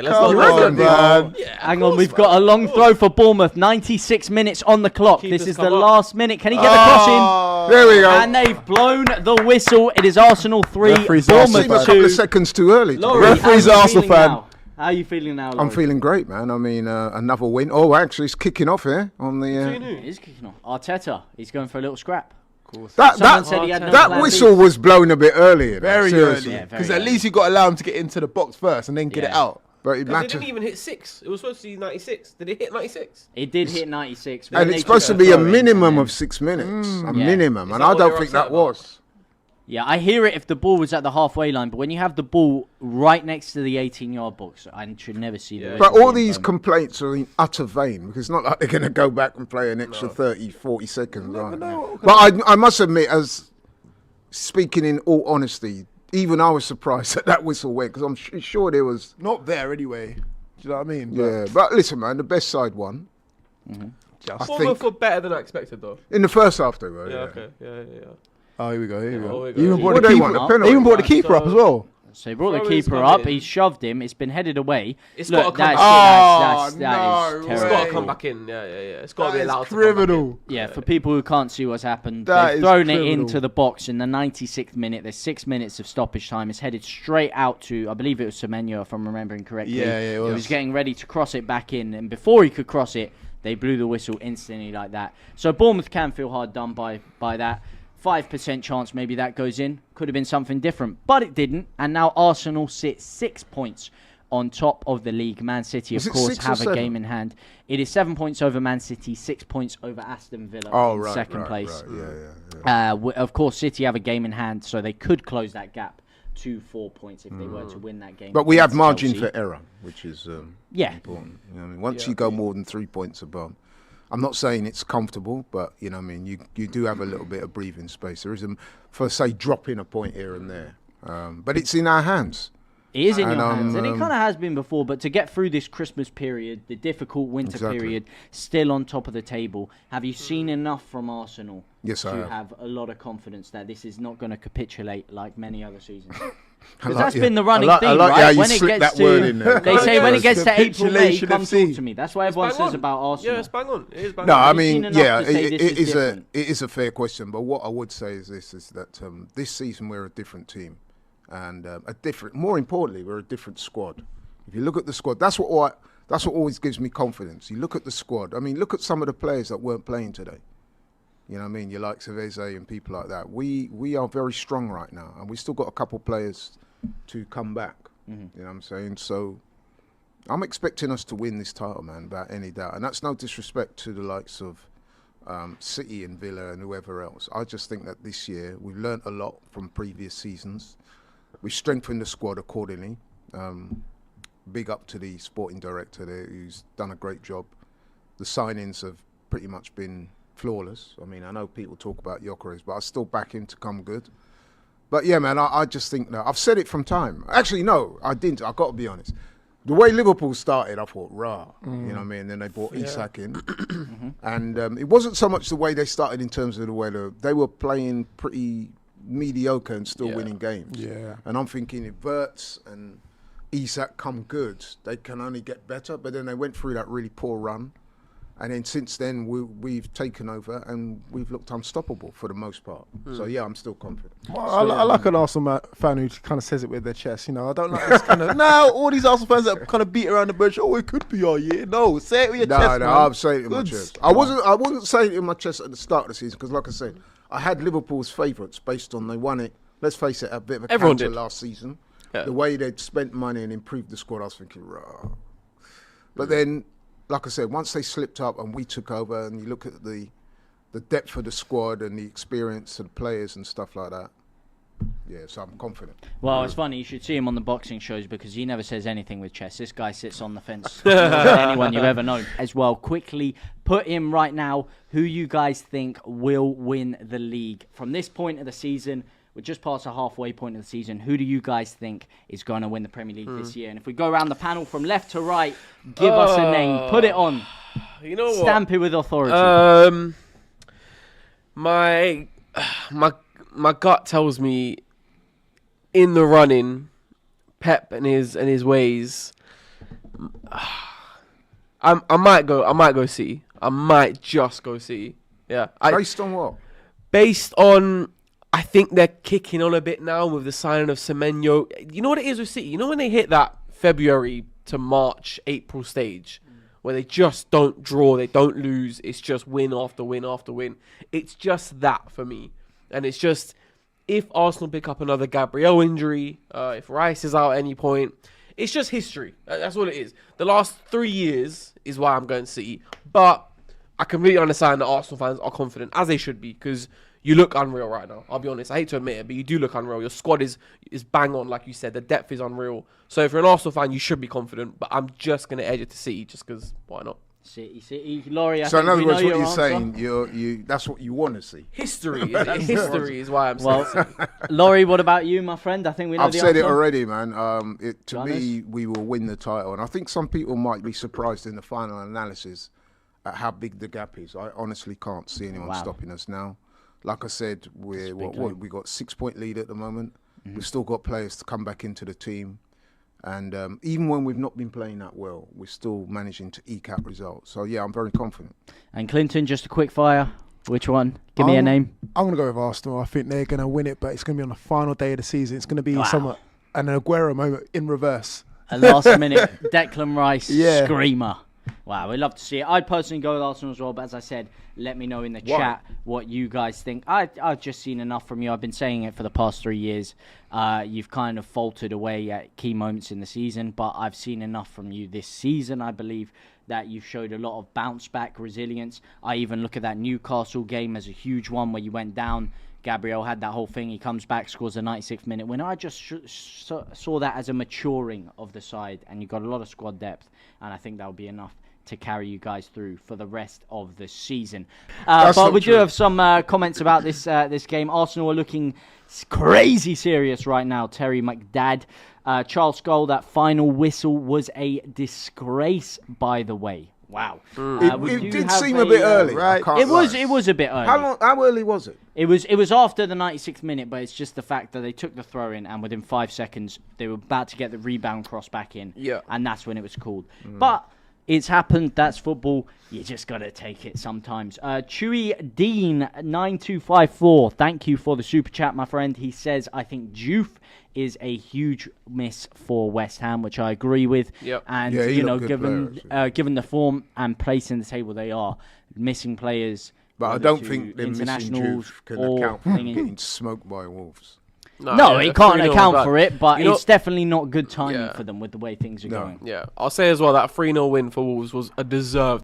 Let's not man. Hang on, we've got a long throw for Bournemouth. 96 minutes on the clock. This is the last minute. Can he get the cross in? There we go. And they've blown the whistle. It is Arsenal 3, Referee's Bournemouth 2. a couple of seconds too early. Referee's Arsenal fan. How are you feeling now, Laurie? I'm feeling great, man. I mean, another win. Oh, actually, it's kicking off here on the. It is kicking off. Arteta, he's going for a little scrap. That whistle was blown a bit earlier. Very early. Because at least you got to allow him to get into the box first and then get it out. But it didn't even hit 6. It was supposed to be 96. Did it hit 96? It did hit 96. And it's supposed to be a minimum of 6 minutes. A minimum. And I don't think that was. Yeah, I hear it if the ball was at the halfway line, but when you have the ball right next to the 18-yard box, I should never see that. But all these complaints are in utter vain, because it's not like they're going to go back and play an extra 30, 40 seconds. But I must admit, as speaking in all honesty, even I was surprised that whistle went, because I'm sure there was... Not there anyway. Do you know what I mean? Yeah, but listen, man, the best side won. Bournemouth were better than I expected, though. In the first half, they were. Yeah, okay. Yeah. Oh, here we go. Even brought the keeper up as well. So he brought the keeper up. He shoved him. It's been headed away. It's got to come back. That is terrible. It's got to come back in. Yeah. It's got to be allowed to criminal. come back in. Yeah, for people who can't see what's happened, they've thrown it into the box in the 96th minute. There's 6 minutes of stoppage time. It's headed straight out to, I believe it was Semenyo, if I'm remembering correctly. Yeah, it was. He was getting ready to cross it back in, and before he could cross it, they blew the whistle instantly like that. So Bournemouth can feel hard done by that. 5% chance maybe that goes in. Could have been something different, but it didn't. And now Arsenal sit 6 points on top of the league. Man City, of course, have a game in hand. It is 7 points over Man City, 6 points over Aston Villa in second place. Yeah. Of course, City have a game in hand, so they could close that gap to 4 points if they were to win that game. But we have margin for error, which is important. You know, I mean, once you go more than 3 points above, I'm not saying it's comfortable, but you know, I mean, you do have a little bit of breathing space. There is, for say, dropping a point here and there, but it's in our hands. It is in your hands, and it kind of has been before. But to get through this Christmas period, the difficult winter period, still on top of the table, have you seen enough from Arsenal to have a lot of confidence that this is not going to capitulate like many other seasons? Because that's been the running theme, right? When it gets to, they say when it gets to April, May, come talk to me. That's what everyone says about Arsenal. Yeah, it's bang on. It is bang on. No, I mean, it is a fair question. But what I would say is this: is that this season we're a different team, and more importantly, we're a different squad. If you look at the squad, that's what always gives me confidence. You look at the squad. I mean, look at some of the players that weren't playing today. You know what I mean? Your likes of Eze and people like that. We are very strong right now, and we still got a couple players to come back. You know what I'm saying? So I'm expecting us to win this title, man, without any doubt. And that's no disrespect to the likes of City and Villa and whoever else. I just think that this year we've learnt a lot from previous seasons. We've strengthened the squad accordingly. Big up to the sporting director there, who's done a great job. The signings have pretty much been flawless. I mean, I know people talk about Gyökeres, but I still back him to come good. But yeah, man, I just think that I've said it from time. Actually, no, I didn't. I've got to be honest. The way Liverpool started, I thought, rah. You know what I mean? Then they brought Isak in. And it wasn't so much the way they started in terms of the way they were playing pretty mediocre and still winning games. Yeah. And I'm thinking if Wirtz and Isak come good, they can only get better. But then they went through that really poor run. And then since then, we've taken over and we've looked unstoppable for the most part. So, yeah, I'm still confident. Well, I like an Arsenal fan who kind of says it with their chest. You know, I don't like this kind of... No, all these Arsenal fans that kind of beat around the bush. Oh, it could be our year. No, say it with your chest, man. I'm saying it in my chest. I wasn't saying it in my chest at the start of the season because, like I said, I had Liverpool's favourites based on they won it. Let's face it, a bit of a counter last season. Yeah. The way they'd spent money and improved the squad, I was thinking, rah. But then... Like I said, once they slipped up and we took over, and you look at the depth of the squad and the experience of the players and stuff like that, yeah, so I'm confident. Well, it's funny, you should see him on the boxing shows because he never says anything with chess. This guy sits on the fence more than anyone you've ever known. As well, quickly put in right now who you guys think will win the league. From this point of the season, we're just past the halfway point of the season. Who do you guys think is going to win the Premier League this year? And if we go around the panel from left to right, give us a name. Put it on. You know what? Stamp it with authority. My gut tells me in the running, Pep and his ways, I might go City. I might just go City. Yeah. Based on what? Based on, I think they're kicking on a bit now with the signing of Semenyo. You know what it is with City? You know when they hit that February to March, April stage, where they just don't draw, they don't lose, it's just win after win after win. It's just that for me. And it's just, if Arsenal pick up another Gabriel injury, if Rice is out at any point, it's just history. That's all it is. The last 3 years is why I'm going City. But I completely understand that Arsenal fans are confident, as they should be, because you look unreal right now. I'll be honest. I hate to admit it, but you do look unreal. Your squad is bang on, like you said. The depth is unreal. So if you're an Arsenal fan, you should be confident. But I'm just going to edge it to City just because why not? City. Laurie, so in other words, what you're saying, that's what you want to see. History is why I'm saying City. Laurie, what about you, my friend? I think we know I've the said answer. it already, man. To me, we will win the title. And I think some people might be surprised in the final analysis at how big the gap is. I honestly can't see anyone stopping us now. Like I said, we got 6-point lead at the moment. Mm-hmm. We've still got players to come back into the team. And even when we've not been playing that well, we're still managing to eke out results. So, yeah, I'm very confident. And Clinton, just a quick fire. Which one? Give me a name. I'm going to go with Arsenal. I think they're going to win it, but it's going to be on the final day of the season. It's going to be an Aguero moment in reverse. A last-minute Declan Rice screamer. Wow, we'd love to see it. I'd personally go with Arsenal as well, but as I said, let me know in the chat what you guys think. I've just seen enough from you. I've been saying it for the past 3 years. You've kind of faltered away at key moments in the season, but I've seen enough from you this season, I believe, that you've showed a lot of bounce-back resilience. I even look at that Newcastle game as a huge one where you went down. Gabriel had that whole thing. He comes back, scores a 96th minute winner. I just saw that as a maturing of the side, and you've got a lot of squad depth, and I think that'll be enough to carry you guys through for the rest of the season. But we do have some comments about this game. Arsenal are looking crazy serious right now. Terry McDad. Charles Skull, that final whistle was a disgrace, by the way. Wow. It did seem a bit early, right? It was a bit early. How early was it? It was after the 96th minute, but it's just the fact that they took the throw in and within 5 seconds they were about to get the rebound cross back in. Yeah. And that's when it was called. But it's happened. That's football. You just got to take it sometimes. Chewy Dean 9254. Thank you for the super chat, my friend. He says, I think Juve is a huge miss for West Ham, which I agree with. Yep. And given the form and place in the table they are, missing players. But I don't think the missing Juve can account for getting smoked by Wolves. No, it can't account for it, but it's definitely not good timing for them with the way things are going. Yeah, I'll say as well that 3-0 win for Wolves was a deserved